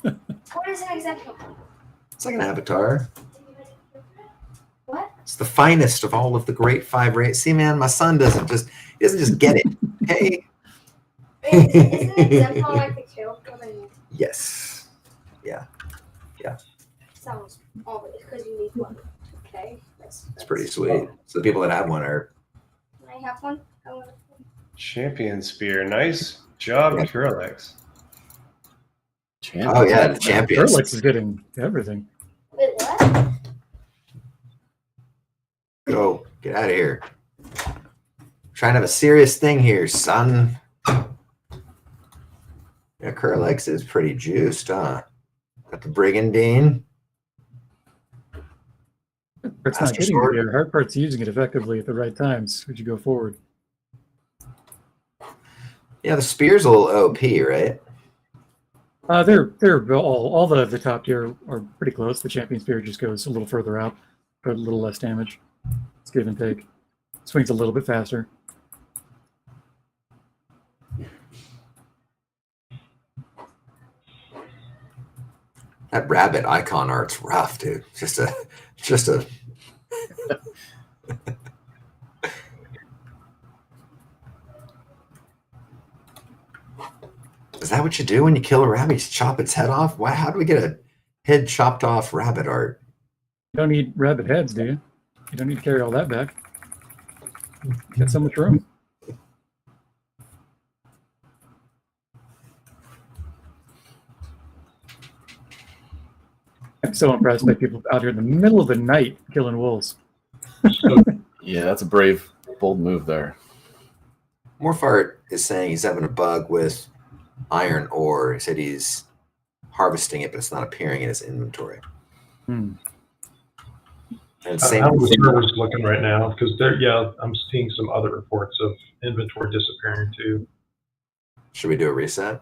What is an exemplar? It's like an avatar. What? It's the finest of all of the great 5 races. See, man, my son doesn't just get it. Okay. Isn't an exemplar like the character? Yes. Yeah. Sounds always because you need one. Okay. That's Pretty sweet. So the people that have one are. Can I have one? I want one. Champion spear. Nice job, Kurlex. Oh yeah, the champions. Kurlex is getting everything. Wait, what? Go get out of here. Trying to have a serious thing here, son. Yeah, Kurlex is pretty juiced, huh? Got the Brigandine. It's not Master getting Sword. your hard part's using it effectively at the right times. Would you go forward? Yeah, the spear's a little OP, right? They're all the top tier are pretty close. The champion spear just goes a little further out, but a little less damage. It's give and take. Swings a little bit faster. That rabbit icon art's rough, dude. Just a. Is that what you do when you kill a rabbit? You just chop its head off? Why? How do we get a head chopped off rabbit art? You don't need rabbit heads, do you? You don't need to carry all that back. Got so much room. I'm so impressed by people out here in the middle of the night killing wolves. Yeah, that's a brave, bold move there. Morfart is saying he's having a bug with iron ore. He said he's harvesting it, but it's not appearing in his inventory. Hmm. And same How are the thing. servers looking right now? Because I'm seeing some other reports of inventory disappearing too. Should we do a reset?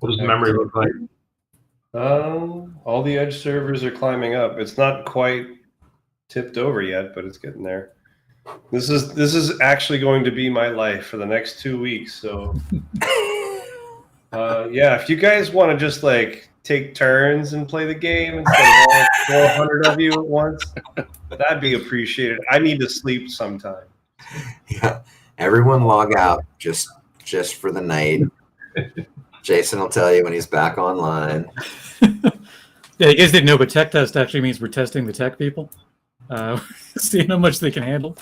What does the memory look like? All the edge servers are climbing up. It's not quite tipped over yet, but it's getting there. This is actually going to be my life for the next 2 weeks. So, yeah, if you guys want to just like take turns and play the game instead of all 400 of you at once? That'd be appreciated. I need to sleep sometime. Yeah, everyone log out just for the night. Jason will tell you when he's back online. Yeah, you guys didn't know, but tech test actually means we're testing the tech people, seeing how much they can handle.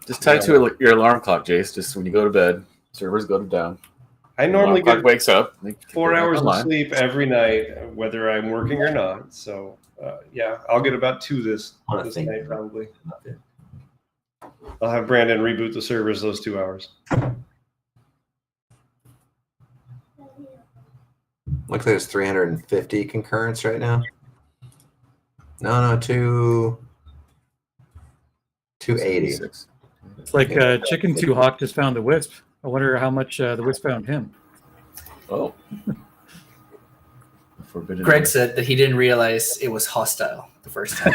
Just tie it to your alarm clock, Jace. Just when you go to bed, servers go down. I normally Alarm get clock wakes up. 4 hours of sleep every night, whether I'm working or not. So yeah, I'll get about 2 this night probably. I'll have Brandon reboot the servers those 2 hours. Looks like it's 350 concurrents right now. No, 280. It's It's like Chicken Too Hawk just found the Wisp. I wonder how much the Wisp found him. Oh. Forbidden. Greg said that he didn't realize it was hostile the first time.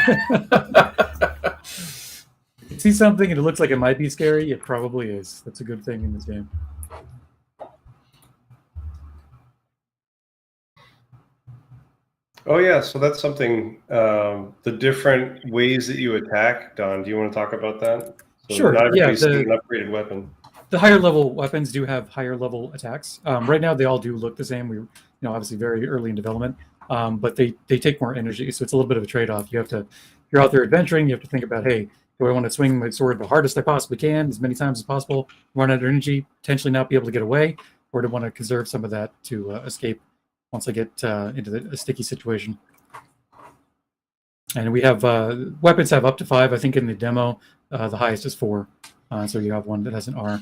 You see something and it looks like it might be scary, it probably is. That's a good thing in this game. Oh yeah, so that's something. The different ways that you attack, Don. Do you want to talk about that? So Sure. Not Yeah. everybody's seen an upgraded weapon. The higher level weapons do have higher level attacks. Right now, they all do look the same. We're obviously very early in development, but they take more energy, so it's a little bit of a trade off. You have to, if you're out there adventuring, you have to think about, hey, do I want to swing my sword the hardest I possibly can, as many times as possible, run out of energy, potentially not be able to get away, or do I want to conserve some of that to escape once I get into a sticky situation? And we have weapons have up to 5. I think in the demo, the highest is 4. So you have one that has an R.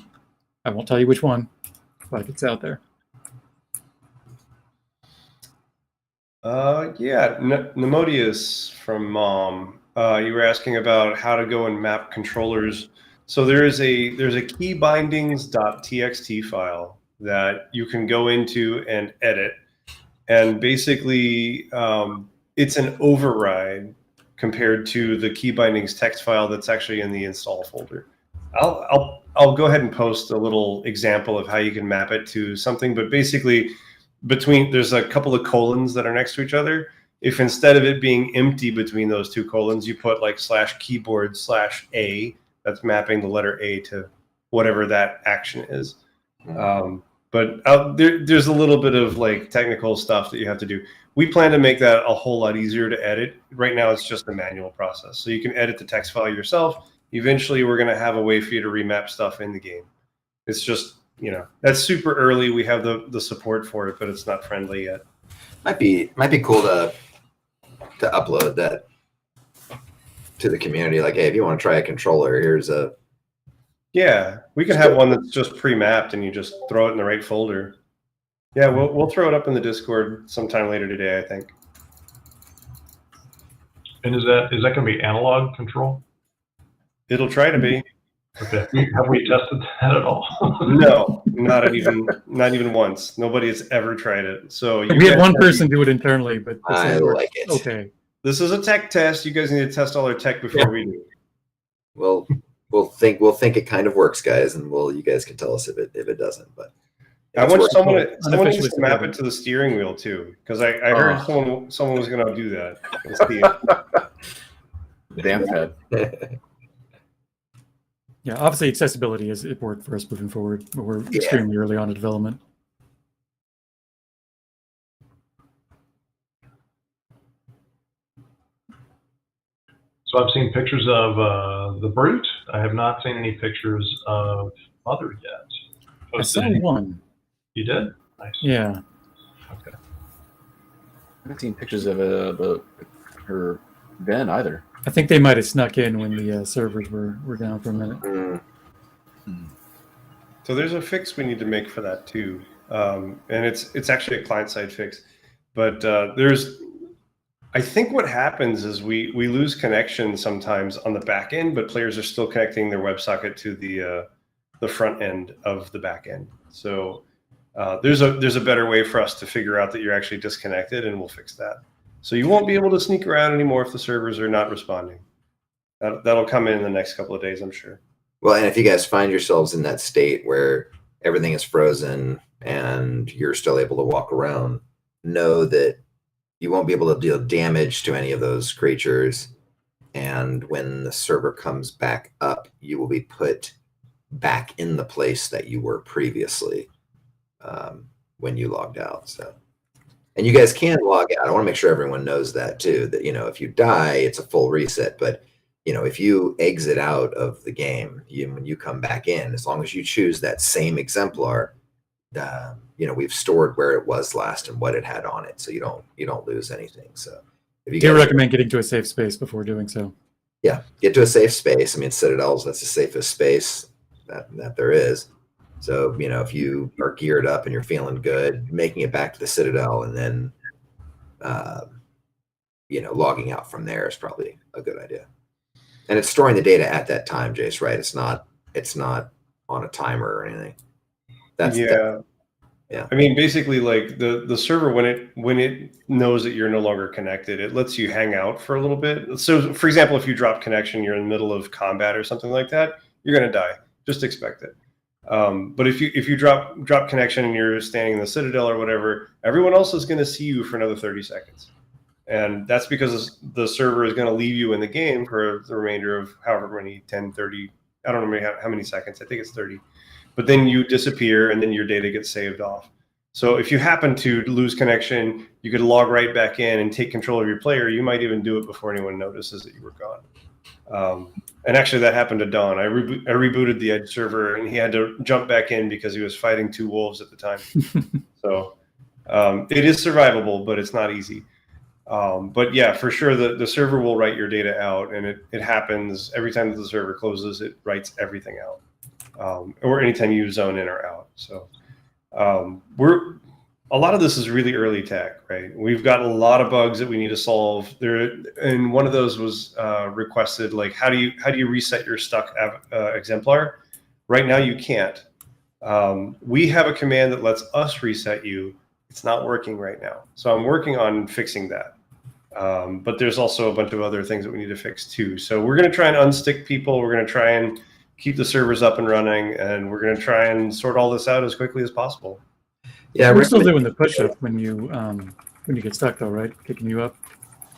I won't tell you which one, but it's out there. Yeah, Nemodius from Mom. You were asking about how to go and map controllers. So there's a keybindings.txt file that you can go into and edit, and basically it's an override compared to the keybindings text file that's actually in the install folder. I'll go ahead and post a little example of how you can map it to something, but basically there's a couple of colons that are next to each other. If instead of it being empty between those 2 colons, you put like /keyboard/A, that's mapping the letter A to whatever that action is. But there's a little bit of like technical stuff that you have to do. We plan to make that a whole lot easier to edit. Right now, it's just a manual process. So you can edit the text file yourself. Eventually, we're going to have a way for you to remap stuff in the game. It's just, that's super early. We have the support for it, but it's not friendly yet. Might be cool to upload that to the community. Like, hey, if you want to try a controller, here's a. Yeah, we can have one that's just pre-mapped and you just throw it in the right folder. Yeah, we'll throw it up in the Discord sometime later today, I think. And is that going to be analog control? It'll try to be. Okay. Have we tested that at all? No, not even once. Nobody has ever tried it. So We had one person do it internally, but I like it. Okay. This is a tech test. You guys need to test all our tech before we do. Well, we'll think it kind of works, guys, and you guys can tell us if it doesn't. But I want someone Unofficially needs to map supported. it to the steering wheel too, because I heard someone was going to do that. Let's see. Damn head. Yeah, obviously accessibility is important for us moving forward, but we're extremely early on in development. So I've seen pictures of the Brute. I have not seen any pictures of Mother yet. I saw one. You did? Nice. Yeah. Okay. I haven't seen pictures of her den either. I think they might have snuck in when the servers were down for a minute. So there's a fix we need to make for that too, and it's actually a client-side fix. But I think what happens is we lose connection sometimes on the back end, but players are still connecting their WebSocket to the front end of the back end. So there's a better way for us to figure out that you're actually disconnected, and we'll fix that. So you won't be able to sneak around anymore if the servers are not responding. That'll come in the next couple of days, I'm sure. Well, and if you guys find yourselves in that state where everything is frozen and you're still able to walk around, know that you won't be able to deal damage to any of those creatures. And when the server comes back up, you will be put back in the place that you were previously when you logged out. So, and you guys can log out. I want to make sure everyone knows that too, that, if you die, it's a full reset. But, if you exit out of the game, when you come back in, as long as you choose that same exemplar, we've stored where it was last and what it had on it, so you don't lose anything. So, if you do recommend getting to a safe space before doing so. Yeah, get to a safe space. I mean, Citadels, that's the safest space that there is. So, if you are geared up and you're feeling good, making it back to the Citadel and then, logging out from there is probably a good idea. And it's storing the data at that time, Jace, right? It's not on a timer or anything. Yeah. I mean, basically, like the server, when it knows that you're no longer connected, it lets you hang out for a little bit. So, for example, if you drop connection, you're in the middle of combat or something like that, you're going to die. Just expect it. But if you drop connection and you're standing in the Citadel or whatever, everyone else is going to see you for another 30 seconds. And that's because the server is going to leave you in the game for the remainder of however many, 10, 30, I don't know how many seconds. I think it's 30. But then you disappear and then your data gets saved off. So if you happen to lose connection, you could log right back in and take control of your player. You might even do it before anyone notices that you were gone. And actually that happened to Don. I rebooted the Edge server and he had to jump back in because he was fighting 2 wolves at the time. So it is survivable, but it's not easy. But yeah, for sure, the server will write your data out, and it happens every time that the server closes. It writes everything out, or anytime you zone in or out. So a lot of this is really early tech, right? We've got a lot of bugs that we need to solve there, and one of those was requested, like how do you reset your stuck exemplar? Right now you can't. We have a command that lets us reset you. It's not working right now, so I'm working on fixing that. But there's also a bunch of other things that we need to fix too. So we're going to try and unstick people. We're going to try and keep the servers up and running, and we're going to try and sort all this out as quickly as possible. Yeah, we're still doing the push-up when you get stuck, though, right? Kicking you up,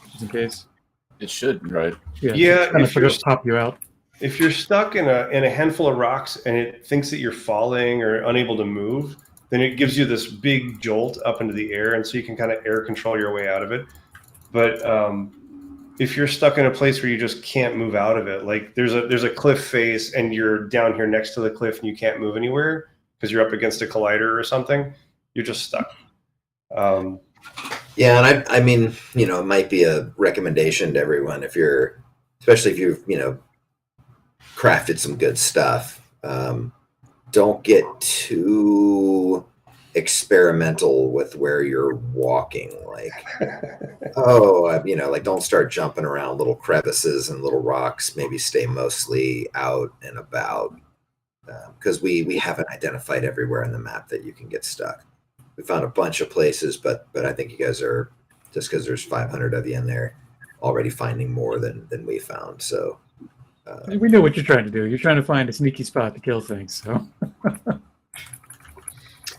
just in case. It should, right? Yeah. Kind of pop you out. If you're stuck in a handful of rocks and it thinks that you're falling or unable to move, then it gives you this big jolt up into the air, and so you can kind of air control your way out of it. But if you're stuck in a place where you just can't move out of it, like there's a cliff face and you're down here next to the cliff and you can't move anywhere because you're up against a collider or something, you're just stuck. Yeah, and I mean, it might be a recommendation to everyone especially if you've, crafted some good stuff. Don't get too experimental with where you're walking. Like, don't start jumping around little crevices and little rocks. Maybe stay mostly out and about, because we haven't identified everywhere in the map that you can get stuck. We found a bunch of places, but I think you guys are, just because there's 500 of you in there, already finding more than we found. So we know what you're trying to do. You're trying to find a sneaky spot to kill things. So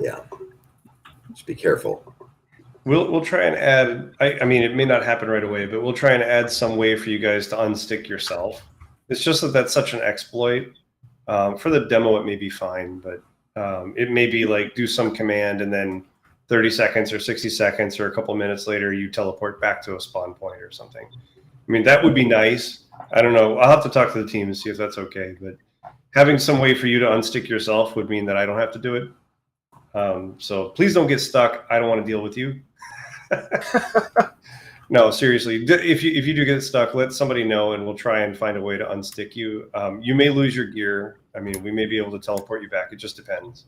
yeah, just be careful. We'll try and add. I mean, it may not happen right away, but we'll try and add some way for you guys to unstick yourself. It's just that that's such an exploit. For the demo, it may be fine, but it may be like do some command and then 30 seconds or 60 seconds or a couple minutes later, you teleport back to a spawn point or something. I mean, that would be nice. I don't know. I'll have to talk to the team and see if that's okay. But having some way for you to unstick yourself would mean that I don't have to do it. So please don't get stuck. I don't want to deal with you. No, seriously. If you do get stuck, let somebody know and we'll try and find a way to unstick you. You may lose your gear. I mean, we may be able to teleport you back. It just depends.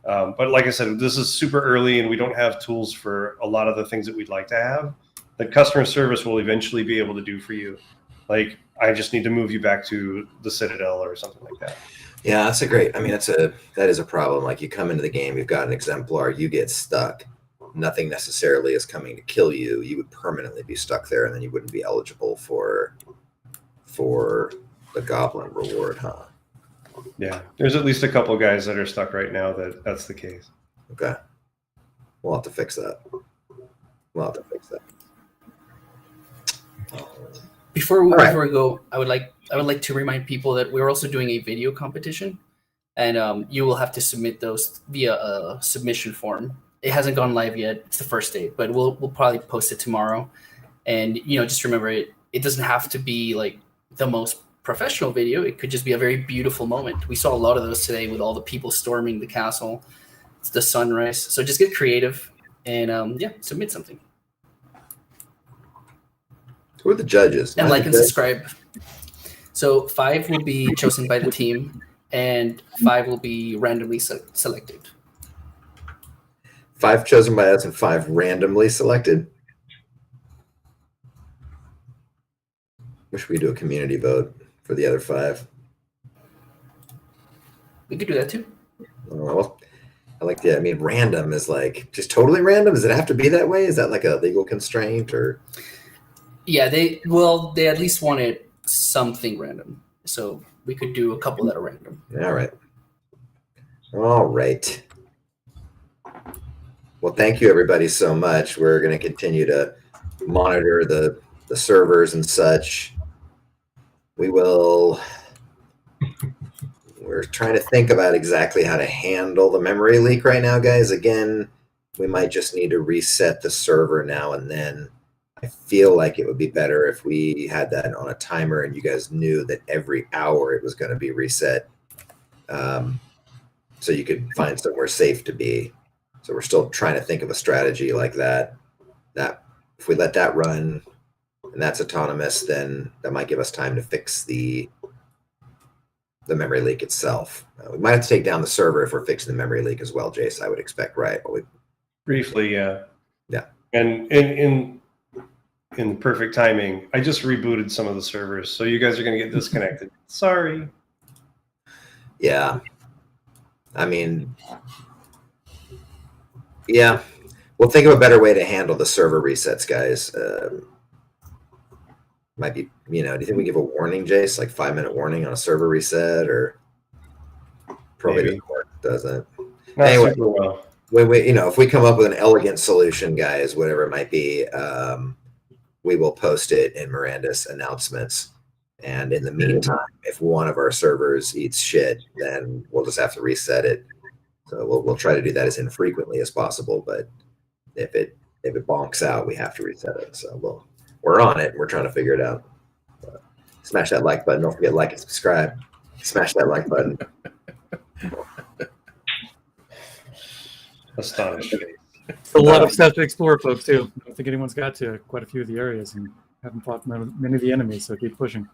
But like I said, this is super early and we don't have tools for a lot of the things that we'd like to have. The customer service will eventually be able to do for you. Like, I just need to move you back to the Citadel or something like that. Yeah, that's a great. I mean, that is a problem. Like, you come into the game, you've got an exemplar, you get stuck. Nothing necessarily is coming to kill you. You would permanently be stuck there, and then you wouldn't be eligible for the goblin reward, huh? Yeah, there's at least a couple guys that are stuck right now that's the case. Okay. We'll have to fix that. Before we, All right. before we go, I would like to remind people that we're also doing a video competition, and you will have to submit those via a submission form. It hasn't gone live yet; it's the first day, but we'll probably post it tomorrow. And just remember, it doesn't have to be like the most professional video. It could just be a very beautiful moment. We saw a lot of those today with all the people storming the castle. It's the sunrise. So just get creative and submit something. Who are the judges? And like and subscribe. So 5 will be chosen by the team, and 5 will be randomly selected. 5 chosen by us and 5 randomly selected. Wish we could do a community vote for the other 5. We could do that too. Well, I like the. I mean, random is like just totally random. Does it have to be that way? Is that like a legal constraint or? Yeah, they at least wanted something random, so we could do a couple that are random. All right. All right. Well, thank you everybody so much. We're going to continue to monitor the servers and such. We're trying to think about exactly how to handle the memory leak right now, guys. Again, we might just need to reset the server now and then. I feel like it would be better if we had that on a timer and you guys knew that every hour it was going to be reset. So you could find somewhere safe to be. So we're still trying to think of a strategy like that. That if we let that run and that's autonomous, then that might give us time to fix the memory leak itself. We might have to take down the server if we're fixing the memory leak as well, Jace, I would expect, right? Briefly, yeah. Yeah. And in the perfect timing, I just rebooted some of the servers, so you guys are going to get disconnected. Sorry. Yeah. I mean, yeah. We'll think of a better way to handle the server resets, guys. Might be, do you think we give a warning, Jace, like 5-minute warning on a server reset, or probably Maybe. doesn't work, doesn't? Not Anyway. super well. If we come up with an elegant solution, guys, whatever it might be, we will post it in Mirandus announcements. And in the meantime, if one of our servers eats shit, then we'll just have to reset it. So we'll try to do that as infrequently as possible. But if it bonks out, we have to reset it. So we're on it. We're trying to figure it out. Smash that like button. Don't forget to like and subscribe. Smash that like button. Astonished. A lot of stuff to explore, folks, too. I don't think anyone's got to quite a few of the areas and haven't fought many of the enemies, so keep pushing.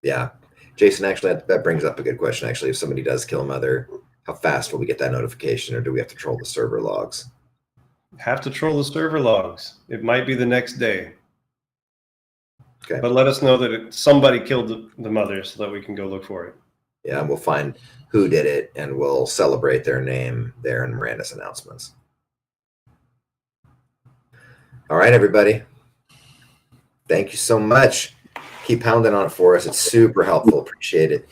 Yeah. Jason, actually, that brings up a good question. Actually, if somebody does kill Mother, how fast will we get that notification, or do we have to troll the server logs? Have to troll the server logs. It might be the next day. Okay. But let us know that somebody killed the mother so that we can go look for it. Yeah, we'll find who did it, and we'll celebrate their name there in Mirandus announcements. All right, everybody. Thank you so much. Keep pounding on it for us. It's super helpful. Appreciate it.